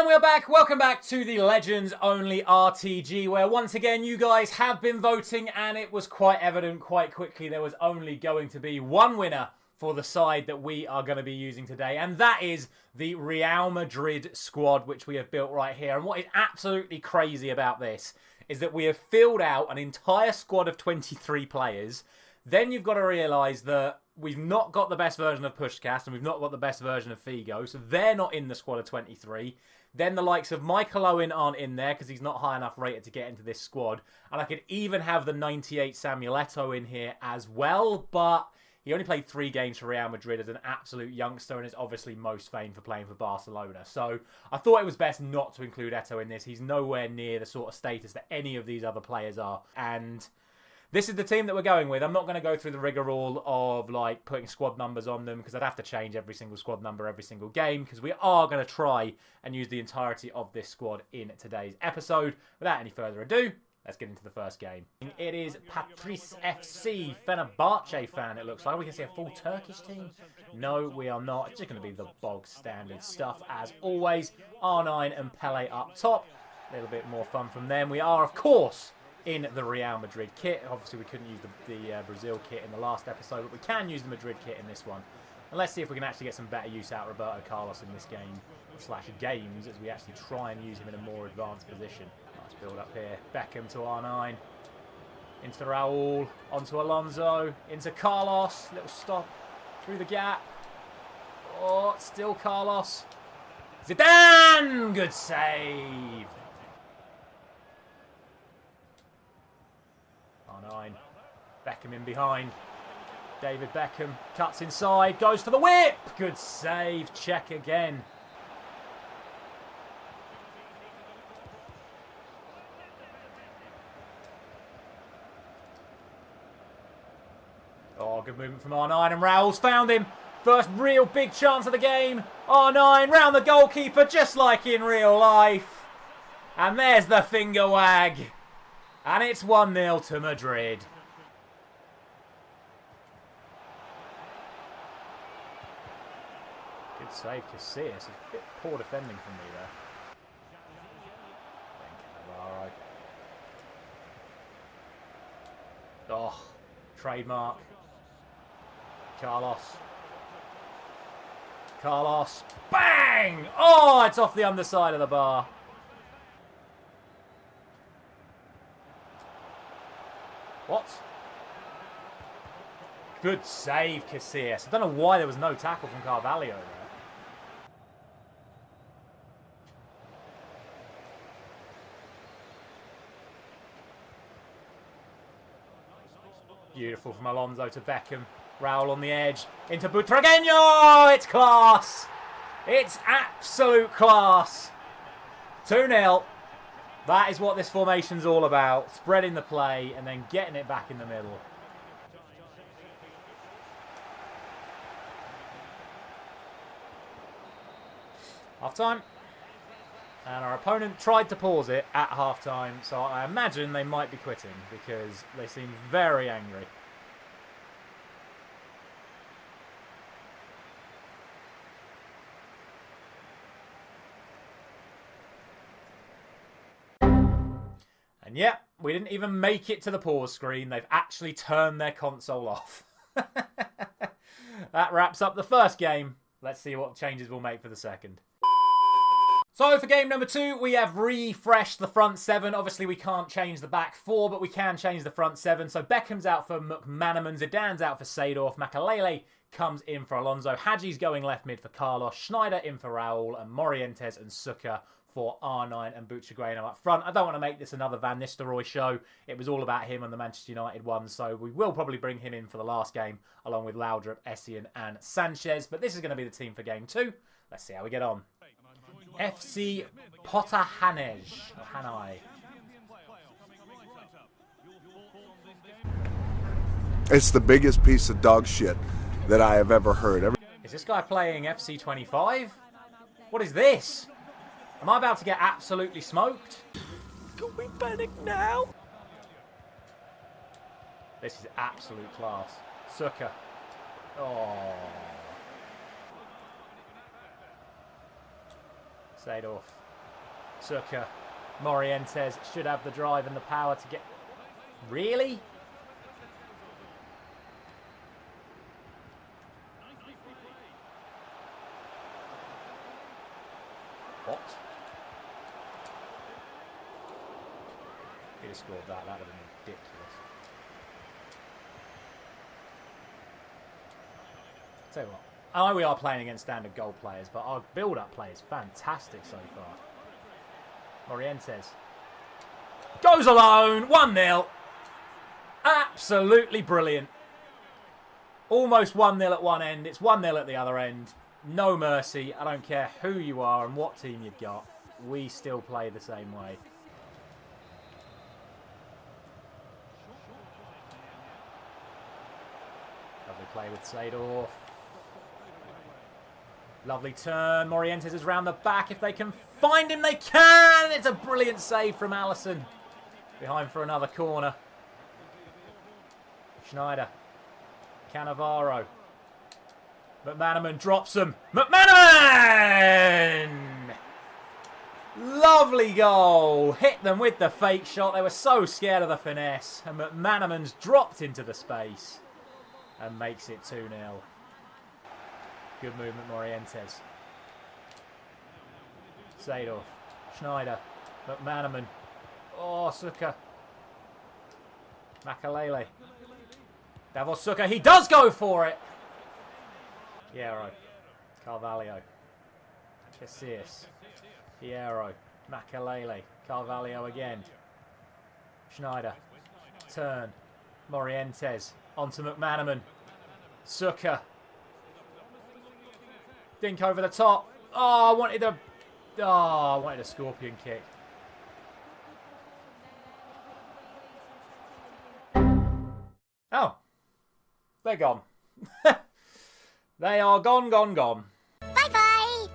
And we're back. Welcome back to the Legends Only RTG, where once again you guys have been voting, and it was quite evident quite quickly there was only going to be one winner for the side that we are going to be using today, and that is the Real Madrid squad, which we have built right here. And what is absolutely crazy about this is that we have filled out an entire squad of 23 players. Then you've got to realise that we've not got the best version of Pushcast and we've not got the best version of Figo, so they're not in the squad of 23. Then the likes of Michael Owen aren't in there because he's not high enough rated to get into this squad. And I could even have the 98 Samuel Eto'o in here as well, but he only played 3 games for Real Madrid as an absolute youngster and is obviously most famed for playing for Barcelona. So I thought it was best not to include Eto'o in this. He's nowhere near the sort of status that any of these other players are. And this is the team that we're going with. I'm not going to go through the rigmarole of like putting squad numbers on them because I'd have to change every single squad number every single game, because we are going to try and use the entirety of this squad in today's episode. Without any further ado, let's get into the first game. It is Patrice FC, Fenerbahce fan, it looks like. We can see a full Turkish team. No, we are not. It's just going to be the bog standard stuff as always. R9 and Pele up top. A little bit more fun from them. We are, of course, in the Real Madrid kit. Obviously, we couldn't use the Brazil kit in the last episode, but we can use the Madrid kit in this one. And let's see if we can actually get some better use out of Roberto Carlos in this game, / games, as we actually try and use him in a more advanced position. Nice build up here. Beckham to R9. Into Raul. Onto Alonso. Into Carlos. Little stop through the gap. Oh, it's still Carlos. Zidane! Good save. R9. Beckham in behind. David Beckham cuts inside, goes for the whip. Good save. Check again. Oh, good movement from R9, and Raul's found him. First real big chance of the game. R9 round the goalkeeper, just like in real life. And there's the finger wag. And it's 1-0 to Madrid. Good save, Casillas. It's a bit poor defending from me there. Oh, trademark. Carlos. Carlos. Bang! Oh, it's off the underside of the bar. What? Good save, Casillas. I don't know why there was no tackle from Carvalho there. Beautiful from Alonso to Beckham. Raul on the edge. Into Butragueño! It's class! It's absolute class! 2-0. That is what this formation's all about. Spreading the play and then getting it back in the middle. Half-time. And our opponent tried to pause it at half-time, so I imagine they might be quitting because they seem very angry. And yeah, we didn't even make it to the pause screen. They've actually turned their console off. That wraps up the first game. Let's see what changes we'll make for the second. So for game number 2, we have refreshed the front 7. Obviously, we can't change the back 4, but we can change the front 7. So Beckham's out for McManaman, Zidane's out for Seedorf, Makalele comes in for Alonso, Hadji's going left mid for Carlos, Schneider in for Raul, and Morientes and Suka for R9 and Butragueño up front. I don't want to make this another Van Nistelrooy show. It was all about him and the Manchester United one, so we will probably bring him in for the last game, along with Laudrup, Essien and Sanchez. But this is going to be the team for game 2. Let's see how we get on. FC Potahanej. Hanai. It's the biggest piece of dog shit that I have ever heard. Is this guy playing FC 25? What is this? Am I about to get absolutely smoked? Can we panic now? This is absolute class. Suka. Oh. Seedorf. Suka. Morientes should have the drive and the power to get... Really? What? If he'd have scored that, that would have been ridiculous. Tell you what, I know we are playing against standard goal players, but our build-up play is fantastic so far. Morientes goes alone, 1-0. Absolutely brilliant. Almost 1-0 at one end, it's 1-0 at the other end. No mercy, I don't care who you are and what team you've got. We still play the same way. Lovely play with Seedorf. Lovely turn. Morientes is round the back. If they can find him, they can. It's a brilliant save from Alisson. Behind for another corner. Schneider. Cannavaro. McManaman drops him. McManaman! Lovely goal. Hit them with the fake shot. They were so scared of the finesse. And McManaman's dropped into the space. And makes it 2-0. Good movement, Morientes. Seedorf. Schneider. McManaman. Oh, Suka. Makalele. Davos Suka. He does go for it. Hierro. Carvalho. Casillas. Hierro. Makalele. Carvalho again. Schneider. Turn. Morientes. Onto McManaman. Suka. Dink over the top. Oh, I wanted a scorpion kick. Oh. They're gone. They are gone, gone, gone. Bye-bye.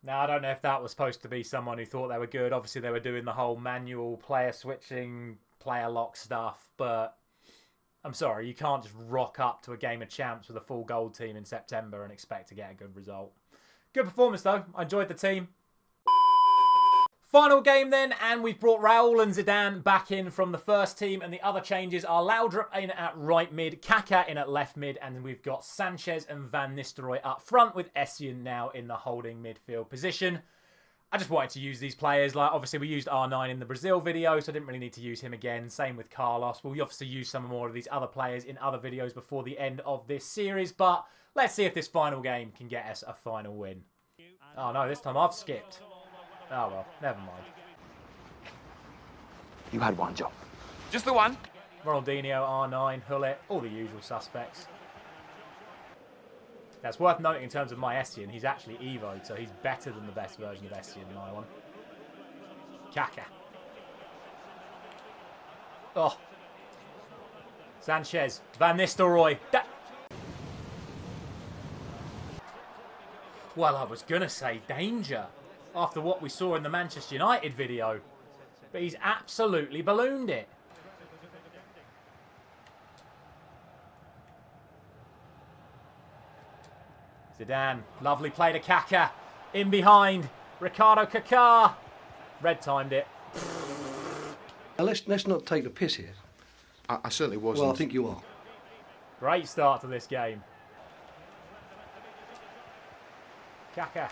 Now, I don't know if that was supposed to be someone who thought they were good. Obviously, they were doing the whole manual player switching, player lock stuff, but I'm sorry, you can't just rock up to a game of champs with a full gold team in September and expect to get a good result. Good performance though. I enjoyed the team. Final game then, and we've brought Raul and Zidane back in from the first team, and the other changes are Laudrup in at right mid, Kaká in at left mid, and we've got Sanchez and Van Nistelrooy up front with Essien now in the holding midfield position. I just wanted to use these players. Like, obviously, we used R9 in the Brazil video, so I didn't really need to use him again. Same with Carlos. We'll obviously use some more of these other players in other videos before the end of this series, but let's see if this final game can get us a final win. Oh, no, this time I've skipped. Oh, well, never mind. You had one job. Just the one? Ronaldinho, R9, Hullet, all the usual suspects. That's worth noting in terms of my Essien, he's actually Evo'd, so he's better than the best version of Essien in my one. Kaká. Oh. Sanchez. Van Nistelrooy. Well, I was going to say danger after what we saw in the Manchester United video. But he's absolutely ballooned it. Zidane, lovely play to Kaká, in behind, Ricardo Kaká, red timed it. Now let's not take the piss here. I certainly wasn't. Well, I think you are. Great start to this game. Kaká.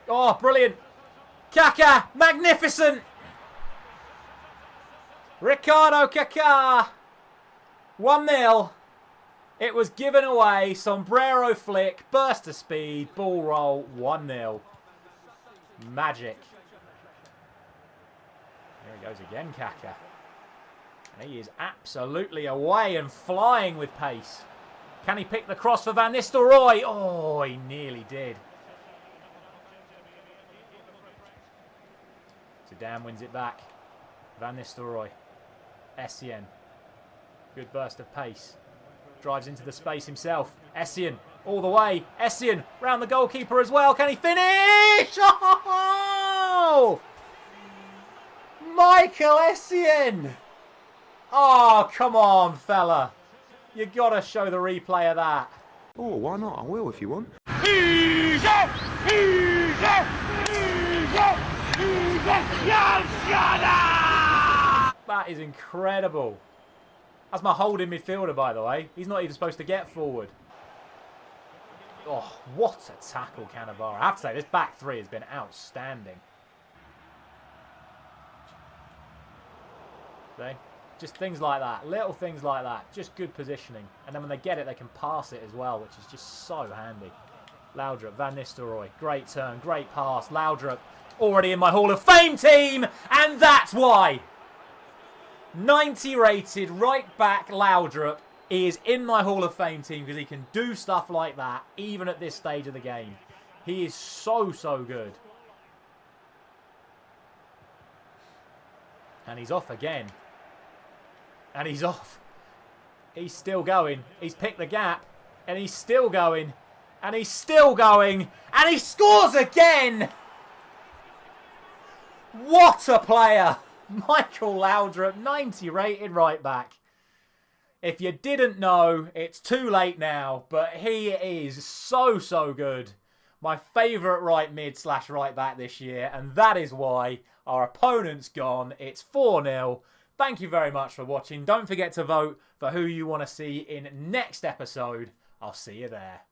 Oh, brilliant. Kaká, magnificent. Ricardo Kaká, 1-0. It was given away, sombrero flick, burst of speed, ball roll, 1-0. Magic. Here he goes again, Kaká. And he is absolutely away and flying with pace. Can he pick the cross for Van Nistelrooy? Oh, he nearly did. Zidane wins it back. Van Nistelrooy. Essien. Good burst of pace. Drives into the space himself. Essien all the way. Essien round the goalkeeper as well. Can he finish? Oh! Michael Essien! Oh, come on, fella. You got to show the replay of that. Oh, why not? I will if you want. That is incredible. That's my holding midfielder, by the way. He's not even supposed to get forward. Oh, what a tackle, Cannavaro. I have to say, this back three has been outstanding. See? Just things like that. Little things like that. Just good positioning. And then when they get it, they can pass it as well, which is just so handy. Laudrup, Van Nistelrooy. Great turn, great pass. Laudrup already in my Hall of Fame team. And that's why 90 rated right back Laudrup is in my Hall of Fame team because he can do stuff like that even at this stage of the game. He is so, so good. And he's off again. And he's off. He's still going. He's picked the gap. And he's still going. And he's still going. And he scores again! What a player! Michael Laudrup, 90 rated right back. If you didn't know, it's too late now. But he is so, so good. My favourite right mid / right back this year. And that is why our opponent's gone. It's 4-0. Thank you very much for watching. Don't forget to vote for who you want to see in next episode. I'll see you there.